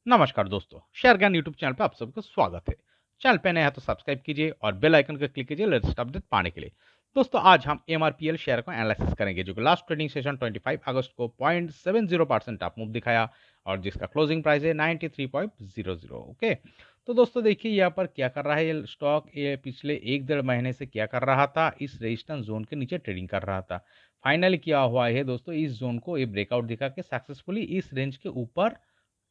नमस्कार दोस्तों, शेयर ज्ञान यूट्यूब चैनल पे आप सबका स्वागत है। चैनल पे नए हैं तो सब्सक्राइब कीजिए और बेल आइकन को क्लिक कीजिए लेटेस्ट अपडेट पाने के लिए। दोस्तों आज हम एमआरपीएल शेयर को एनालिसिस करेंगे जो कि लास्ट ट्रेडिंग सेशन 25 अगस्त को 0.70% अप मूव दिखाया और जिसका क्लोजिंग प्राइस है 93.00। ओके, तो दोस्तों देखिए यहाँ पर क्या कर रहा है ये स्टॉक। ये पिछले एक डेढ़ महीने से क्या कर रहा था, इस रेजिस्टेंस जोन के नीचे ट्रेडिंग कर रहा था। फाइनली क्या हुआ है दोस्तों, इस जोन को ये ब्रेकआउट दिखा के सक्सेसफुली इस रेंज के ऊपर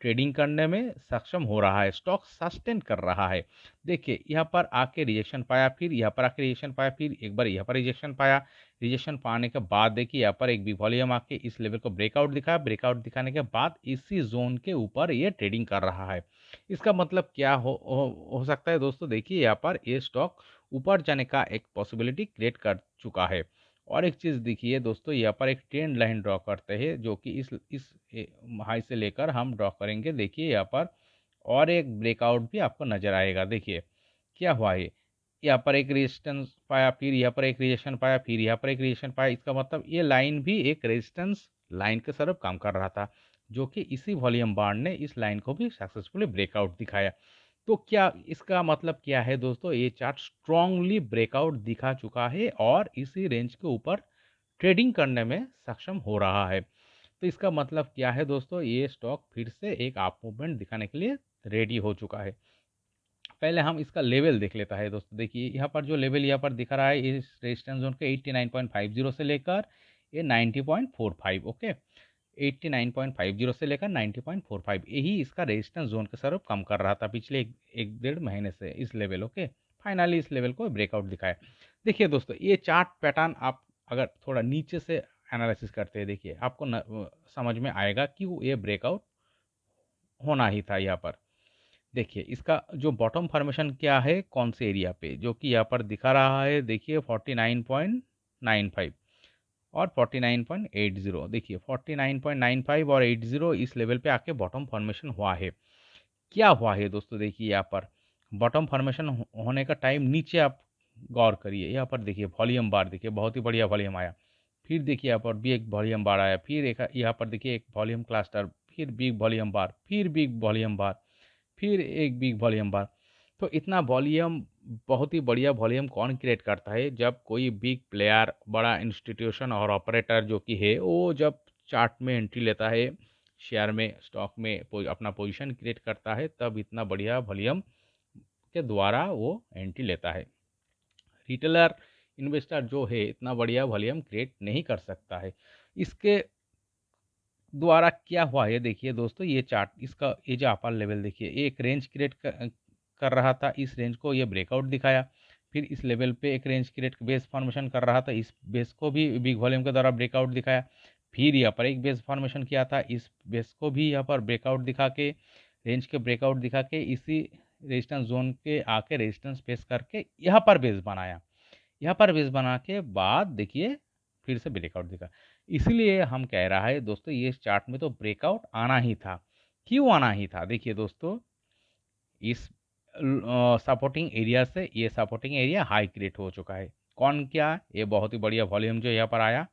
ट्रेडिंग करने में सक्षम हो रहा है, स्टॉक सस्टेन कर रहा है। देखिए यहाँ पर आके रिजेक्शन पाया, फिर यहाँ पर आके रिजेक्शन पाया, फिर एक बार यहाँ पर रिजेक्शन पाया। रिजेक्शन पाने के बाद देखिए यहाँ पर एक बिग वॉल्यूम आके इस लेवल को ब्रेकआउट दिखाया। ब्रेकआउट दिखाने के बाद इसी जोन के ऊपर ये ट्रेडिंग कर रहा है। इसका मतलब क्या हो सकता है दोस्तों, देखिए यहाँ पर ये स्टॉक ऊपर जाने का एक पॉसिबिलिटी क्रिएट कर चुका है। और एक चीज़ देखिए दोस्तों, यहाँ पर एक ट्रेंड लाइन ड्रॉ करते हैं जो कि इस हाई से लेकर हम ड्रॉ करेंगे। देखिए यहाँ पर और एक ब्रेकआउट भी आपको नज़र आएगा। देखिए क्या हुआ है, यहाँ पर एक रेजिस्टेंस पाया, फिर यहाँ पर एक रिजेक्शन पाया, फिर यहाँ पर एक रिजेक्शन पाया। इसका मतलब ये लाइन भी एक रेजिस्टेंस लाइन के तरफ काम कर रहा था, जो कि इसी वॉल्यूम बार ने इस लाइन को भी सक्सेसफुली ब्रेकआउट दिखाया। तो क्या इसका मतलब क्या है दोस्तों, ये चार्ट स्ट्रांगली ब्रेकआउट दिखा चुका है और इसी रेंज के ऊपर ट्रेडिंग करने में सक्षम हो रहा है। तो इसका मतलब क्या है दोस्तों, ये स्टॉक फिर से एक अप मूवमेंट दिखाने के लिए रेडी हो चुका है। पहले हम इसका लेवल देख लेता है दोस्तों। देखिए यहाँ पर जो लेवल यहाँ पर दिख रहा है इस रेजिस्टेंस जोन के 89.50 से लेकर ये 90.45। ओके, 89.50 से लेकर 90.45 यही इसका रेजिस्टेंस जोन के तरफ कम कर रहा था पिछले एक डेढ़ महीने से इस लेवल। ओके, फाइनली इस लेवल को ब्रेकआउट दिखाया। देखिए दोस्तों ये चार्ट पैटर्न आप अगर थोड़ा नीचे से एनालिसिस करते हैं, देखिए आपको समझ में आएगा कि वो ये ब्रेकआउट होना ही था यहाँ पर। देखिए इसका जो बॉटम फॉर्मेशन क्या है, कौन से एरिया पे, जो कि यहाँ पर दिखा रहा है। देखिए 49.95 और 49.80। देखिए 49.95 और 80 इस लेवल पे आके बॉटम फॉर्मेशन हुआ है। क्या हुआ है दोस्तों, देखिए यहाँ पर बॉटम फॉर्मेशन होने का टाइम नीचे आप गौर करिए। यहाँ पर देखिए वॉल्यूम बार, देखिए बहुत ही बढ़िया वॉल्यूम आया। फिर देखिए यहाँ पर भी एक वॉल्यूम बार आया, फिर एक यहाँ पर देखिए एक वॉल्यूम क्लस्टर, फिर बिग वॉल्यूम बार, फिर बिग वॉल्यूम बार, फिर एक बिग वॉल्यूम बार। तो इतना वॉल्यूम, बहुत ही बढ़िया वॉल्यूम कौन क्रिएट करता है, जब कोई बिग प्लेयर, बड़ा इंस्टीट्यूशन और ऑपरेटर जो कि है वो जब चार्ट में एंट्री लेता है, शेयर में स्टॉक में अपना पोजीशन क्रिएट करता है, तब इतना बढ़िया वॉल्यूम के द्वारा वो एंट्री लेता है। रिटेलर इन्वेस्टर जो है इतना बढ़िया वॉल्यूम क्रिएट नहीं कर सकता है। इसके द्वारा क्या हुआ है, देखिए दोस्तों ये चार्ट, इसका ये जो अपर लेवल देखिए, एक रेंज क्रिएट कर रहा था, इस रेंज को ये ब्रेकआउट दिखाया। फिर इस लेवल पे एक रेंज क्रिएट बेस फॉर्मेशन कर रहा था, इस बेस को भी बिग वॉल्यूम के द्वारा ब्रेकआउट दिखाया। फिर यहाँ पर एक बेस फॉर्मेशन किया था, इस बेस को भी यहाँ पर ब्रेकआउट दिखा के, रेंज के ब्रेकआउट दिखा के इसी रेजिस्टेंस जोन के आके रेजिस्टेंस फेस करके यहाँ पर बेस बनाया। यहाँ पर बेस बना के बाद देखिए फिर से ब्रेकआउट दिखा। इसीलिए हम कह रहा है दोस्तों ये चार्ट में तो ब्रेकआउट आना ही था। क्यों आना ही था, देखिए दोस्तों इस सपोर्टिंग एरिया से ये सपोर्टिंग एरिया हाई क्रिएट हो चुका है। कौन क्या, ये बहुत ही बढ़िया वॉल्यूम जो यहाँ पर आया,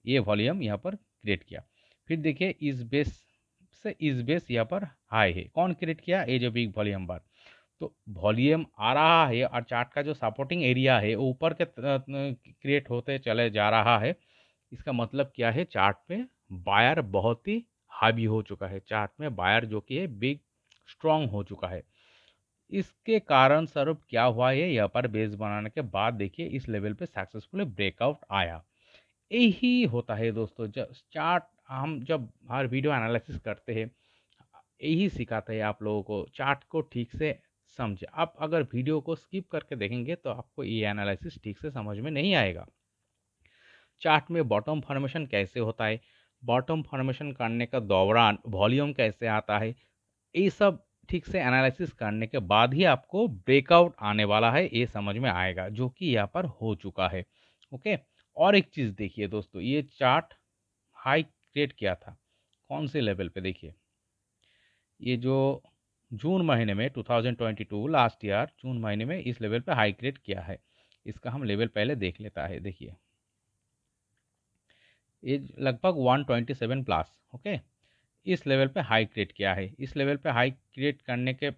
ये वॉल्यूम यहाँ पर क्रिएट किया। फिर देखिए इस बेस से इस बेस यहाँ पर हाई है, कौन क्रिएट किया, ये जो बिग वॉल्यूम बार। तो वॉल्यूम आ रहा है और चार्ट का जो सपोर्टिंग एरिया है वो ऊपर के क्रिएट होते चले जा रहा है। इसका मतलब क्या है, चार्ट पे बायर बहुत ही हावी हो चुका है, चार्ट में बायर जो कि है बिग स्ट्रांग हो चुका है। इसके कारण स्वरूप क्या हुआ है, यहाँ पर बेस बनाने के बाद देखिए इस लेवल पे सक्सेसफुली ब्रेकआउट आया। यही होता है दोस्तों, जब चार्ट हम जब हर वीडियो एनालिसिस करते हैं, यही सिखाते हैं आप लोगों को, चार्ट को ठीक से समझे। आप अगर वीडियो को स्किप करके देखेंगे तो आपको ये एनालिसिस ठीक से समझ में नहीं आएगा। चार्ट में बॉटम फॉर्मेशन कैसे होता है, बॉटम फॉर्मेशन करने का दौरान वॉल्यूम कैसे आता है, ये सब ठीक से एनालिसिस करने के बाद ही आपको ब्रेकआउट आने वाला है, ये समझ में आएगा, जो कि यहाँ पर हो चुका है। ओके, और एक चीज़ देखिए दोस्तों, ये चार्ट हाई क्रिएट किया था कौन से लेवल पे, देखिए ये जो जून महीने में 2022 लास्ट ईयर जून महीने में इस लेवल पे हाई क्रिएट किया है। इसका हम लेवल पहले देख लेता है। देखिए ये लगभग 127 प्लस। ओके, इस लेवल पे हाई क्रिएट किया है। इस लेवल पे हाई क्रिएट करने के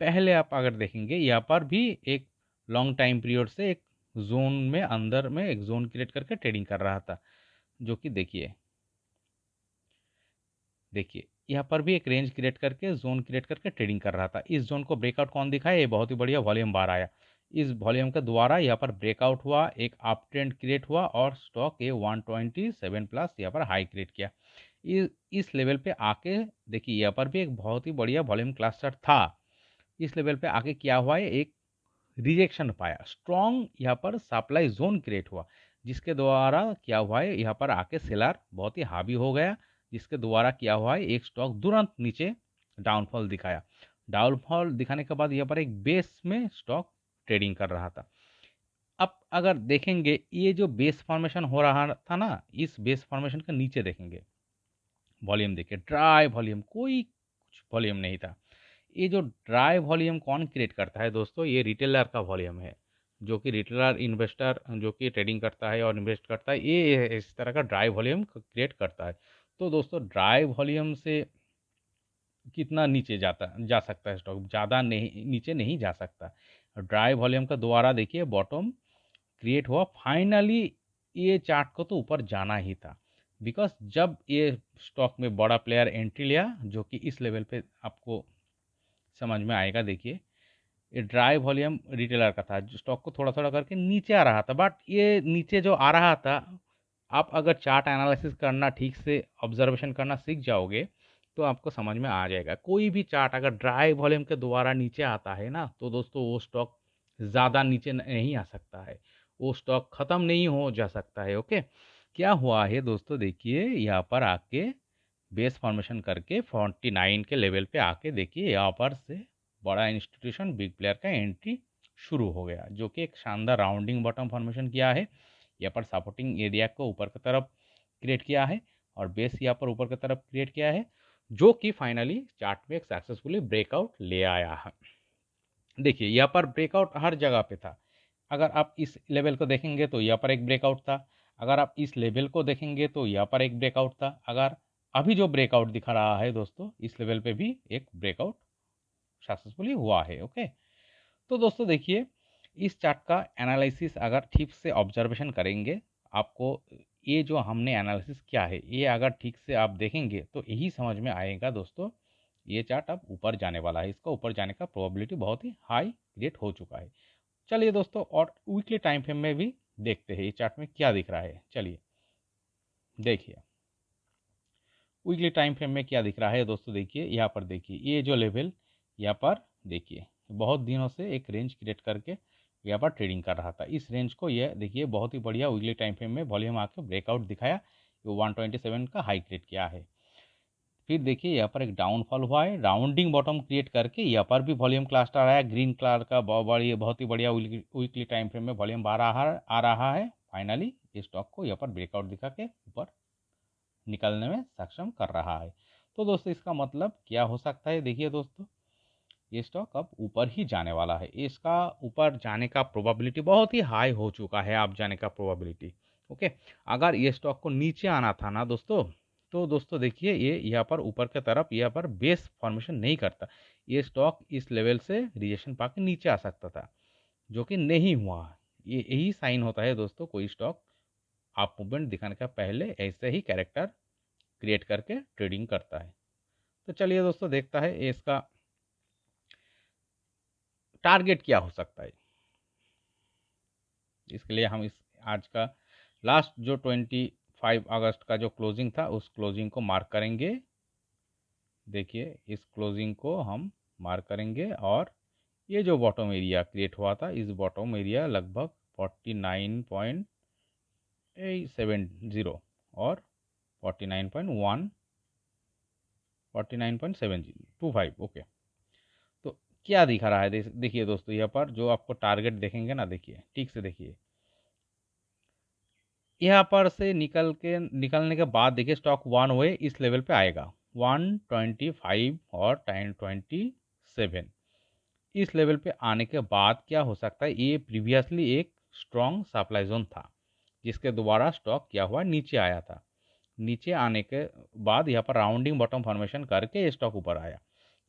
पहले आप अगर देखेंगे यहाँ पर भी एक लॉन्ग टाइम पीरियड से एक जोन में अंदर में एक जोन क्रिएट करके ट्रेडिंग कर रहा था, जो कि देखिए देखिए यहाँ पर भी एक रेंज क्रिएट करके जोन क्रिएट करके ट्रेडिंग कर रहा था। इस जोन को ब्रेकआउट कौन दिखाया, ये बहुत ही बढ़िया वॉल्यूम बार आया। इस वॉल्यूम के द्वारा यहाँ पर ब्रेकआउट हुआ, एक अप ट्रेंड क्रिएट हुआ और स्टॉक ये 127 प्लस यहाँ पर हाई क्रिएट किया। इस लेवल पे आके देखिए यहाँ पर भी एक बहुत ही बढ़िया वॉल्यूम क्लस्टर था। इस लेवल पे आके क्या हुआ है, एक रिजेक्शन पाया, स्ट्रॉन्ग यहाँ पर सप्लाई जोन क्रिएट हुआ, जिसके द्वारा क्या हुआ है, यहाँ पर आके सेलर बहुत ही हावी हो गया, जिसके द्वारा क्या हुआ है, एक स्टॉक तुरंत नीचे डाउनफॉल दिखाया। डाउनफॉल दिखाने के बाद यहाँ पर एक बेस में स्टॉक ट्रेडिंग कर रहा था। अब अगर देखेंगे ये जो बेस फॉर्मेशन हो रहा था ना, इस बेस फॉर्मेशन के नीचे देखेंगे वॉल्यूम, देखिए ड्राई वॉल्यूम, कोई कुछ वॉल्यूम नहीं था। ये जो ड्राई वॉल्यूम कौन क्रिएट करता है दोस्तों, ये रिटेलर का वॉल्यूम है, जो कि रिटेलर इन्वेस्टर जो कि ट्रेडिंग करता है और इन्वेस्ट करता है, ये इस तरह का ड्राई वॉल्यूम क्रिएट करता है। तो दोस्तों ड्राई वॉल्यूम से कितना नीचे जा सकता है स्टॉक, ज़्यादा नहीं नीचे नहीं जा सकता। ड्राई वॉल्यूम का द्वारा देखिए बॉटम क्रिएट हुआ, फाइनली ये चार्ट को तो ऊपर जाना ही था, बिकॉज जब ये स्टॉक में बड़ा प्लेयर एंट्री लिया, जो कि इस लेवल पे आपको समझ में आएगा। देखिए ये ड्राई वॉल्यूम रिटेलर का था, जो स्टॉक को थोड़ा थोड़ा करके नीचे आ रहा था, बट ये नीचे जो आ रहा था, आप अगर चार्ट एनालिसिस करना ठीक से ऑब्जर्वेशन करना सीख जाओगे तो आपको समझ में आ जाएगा। कोई भी चार्ट अगर ड्राई वॉल्यूम के द्वारा नीचे आता है ना, तो दोस्तों वो स्टॉक ज़्यादा नीचे नहीं आ सकता है, वो स्टॉक ख़त्म नहीं हो जा सकता है। ओके, क्या हुआ है दोस्तों, देखिए यहाँ पर आके बेस फॉर्मेशन करके 49 के लेवल पे आके देखिए यहाँ पर से बड़ा इंस्टीट्यूशन बिग प्लेयर का एंट्री शुरू हो गया, जो कि एक शानदार राउंडिंग बॉटम फॉर्मेशन किया है। यहाँ पर सपोर्टिंग एरिया को ऊपर की तरफ क्रिएट किया है और बेस यहाँ पर ऊपर की तरफ क्रिएट किया है, जो कि फाइनली चार्ट में एक सक्सेसफुली ब्रेकआउट ले आया है। देखिए यहाँ पर ब्रेकआउट हर जगह पे था। अगर आप इस लेवल को देखेंगे तो यहाँ पर एक ब्रेकआउट था, अगर आप इस लेवल को देखेंगे तो यहाँ पर एक ब्रेकआउट था, अगर अभी जो ब्रेकआउट दिखा रहा है दोस्तों, इस लेवल पे भी एक ब्रेकआउट सक्सेसफुली हुआ है। ओके, तो दोस्तों देखिए इस चार्ट का एनालिसिस अगर ठीक से ऑब्जर्वेशन करेंगे, आपको ये जो हमने एनालिसिस किया है ये अगर ठीक से आप देखेंगे तो यही समझ में आएगा दोस्तों, ये चार्ट अब ऊपर जाने वाला है, इसका ऊपर जाने का प्रोबेबिलिटी बहुत ही हाई क्रिएट हो चुका है। चलिए दोस्तों, और वीकली टाइम फ्रेम में भी देखते हैं ये चार्ट में क्या दिख रहा है। चलिए देखिए वीकली टाइम फ्रेम में क्या दिख रहा है दोस्तों। देखिए यहाँ पर देखिए ये जो लेवल यहाँ पर देखिए बहुत दिनों से एक रेंज क्रिएट करके यहाँ पर ट्रेडिंग कर रहा था। इस रेंज को ये देखिए बहुत ही बढ़िया वीकली टाइम फ्रेम में वॉल्यूम आके ब्रेकआउट दिखाया, ये 127 का हाई क्रिएट किया है। फिर देखिए यहाँ पर एक डाउनफॉल हुआ है, राउंडिंग बॉटम क्रिएट करके यहाँ पर भी वॉल्यूम क्लस्टर आया, ग्रीन कलर का बहुत ही बढ़िया वीकली टाइम फ्रेम में वॉल्यूम आ रहा है। फाइनली इस स्टॉक को यहाँ पर ब्रेकआउट दिखा के ऊपर निकलने में सक्षम कर रहा है। तो दोस्तों इसका मतलब क्या हो सकता है, देखिए दोस्तों ये स्टॉक अब ऊपर ही जाने वाला है, इसका ऊपर जाने का प्रोबेबिलिटी बहुत ही हाई हो चुका है, आप जाने का प्रोबेबिलिटी। ओके, अगर ये स्टॉक को नीचे आना था ना दोस्तों, तो दोस्तों देखिए ये यहाँ पर ऊपर की तरफ यहाँ पर बेस फॉर्मेशन नहीं करता, ये स्टॉक इस लेवल से रिजेक्शन पा के नीचे आ सकता था, जो कि नहीं हुआ। ये यही साइन होता है दोस्तों, कोई स्टॉक आप मूवमेंट दिखाने का पहले ऐसे ही कैरेक्टर क्रिएट करके ट्रेडिंग करता है। तो चलिए दोस्तों देखता है इसका टारगेट क्या हो सकता है। इसके लिए हम इस आज का लास्ट जो 25 अगस्त का जो क्लोजिंग था उस क्लोजिंग को मार्क करेंगे। देखिए इस क्लोजिंग को हम मार्क करेंगे और ये जो बॉटम एरिया क्रिएट हुआ था, इस बॉटम एरिया लगभग 49.70 और 49.1 49.725। ओके, तो क्या दिखा रहा है देखिए दोस्तों, यहाँ पर जो आपको टारगेट देखेंगे ना, देखिए ठीक से देखिए, यहाँ पर से निकलने के बाद देखिए स्टॉक 1 वे इस लेवल पे आएगा 125 और 1027। इस लेवल पे आने के बाद क्या हो सकता है, ये प्रीवियसली एक स्ट्रॉन्ग सप्लाई जोन था, जिसके द्वारा स्टॉक क्या हुआ नीचे आया था। नीचे आने के बाद यहाँ पर राउंडिंग बॉटम फॉर्मेशन करके ये स्टॉक ऊपर आया,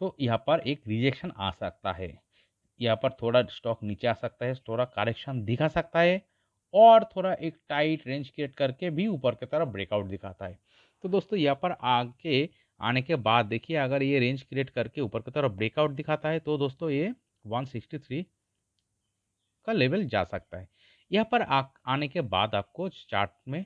तो यहाँ पर एक रिजेक्शन आ सकता है, यहाँ पर थोड़ा स्टॉक नीचे आ सकता है, थोड़ा करेक्शन दिखा सकता है, और थोड़ा एक टाइट रेंज क्रिएट करके भी ऊपर की तरफ ब्रेकआउट दिखाता है। तो दोस्तों यहाँ पर आगे आने के बाद देखिए, अगर ये रेंज क्रिएट करके ऊपर की तरफ ब्रेकआउट दिखाता है तो दोस्तों ये 163 का लेवल जा सकता है। यहाँ पर आने के बाद आपको चार्ट में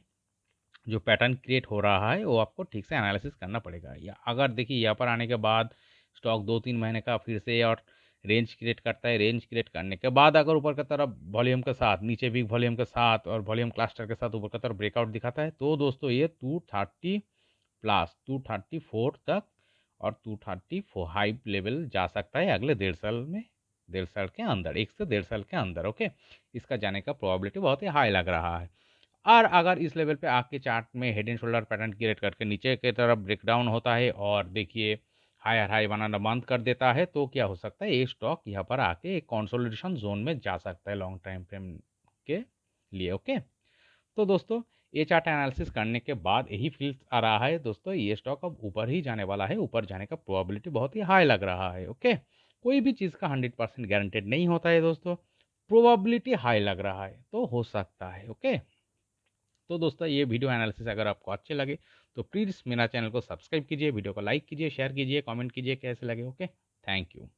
जो पैटर्न क्रिएट हो रहा है वो आपको ठीक से एनालिसिस करना पड़ेगा। या अगर देखिए यहाँ पर आने के बाद स्टॉक 2-3 महीने का फिर से और रेंज क्रिएट करता है, रेंज क्रिएट करने के बाद अगर ऊपर की तरफ वॉल्यूम के साथ, नीचे भी वॉल्यूम के साथ और वॉल्यूम क्लस्टर के साथ ऊपर की तरफ ब्रेकआउट दिखाता है, तो दोस्तों ये 230 प्लस 234 तक और 234 हाई लेवल जा सकता है अगले 1.5 साल में, 1.5 साल के अंदर, 1 से 1.5 साल के अंदर। ओके, इसका जाने का प्रोबेबिलिटी बहुत ही हाई लग रहा है। और अगर इस लेवल पे आपके चार्ट में head and shoulder pattern create करके नीचे की तरफ ब्रेकडाउन होता है और देखिए हायर हाई बनाना बंद कर देता है, तो क्या हो सकता है, ये स्टॉक यहाँ पर आके एक कंसोलिडेशन जोन में जा सकता है लॉन्ग टाइम फ्रेम के लिए। ओके, तो दोस्तों ये चार्ट एनालिसिस करने के बाद यही फील आ रहा है दोस्तों, ये स्टॉक अब ऊपर ही जाने वाला है, ऊपर जाने का प्रोबेबिलिटी बहुत ही हाई लग रहा है। ओके, कोई भी चीज़ का 100% गारंटेड नहीं होता है दोस्तों, प्रोबेबिलिटी हाई लग रहा है तो हो सकता है। ओके, तो दोस्तों ये वीडियो एनालिसिस अगर आपको अच्छे लगे तो प्लीज़ मेरा चैनल को सब्सक्राइब कीजिए, वीडियो को लाइक कीजिए, शेयर कीजिए, कमेंट कीजिए कैसे लगे। Okay, thank you.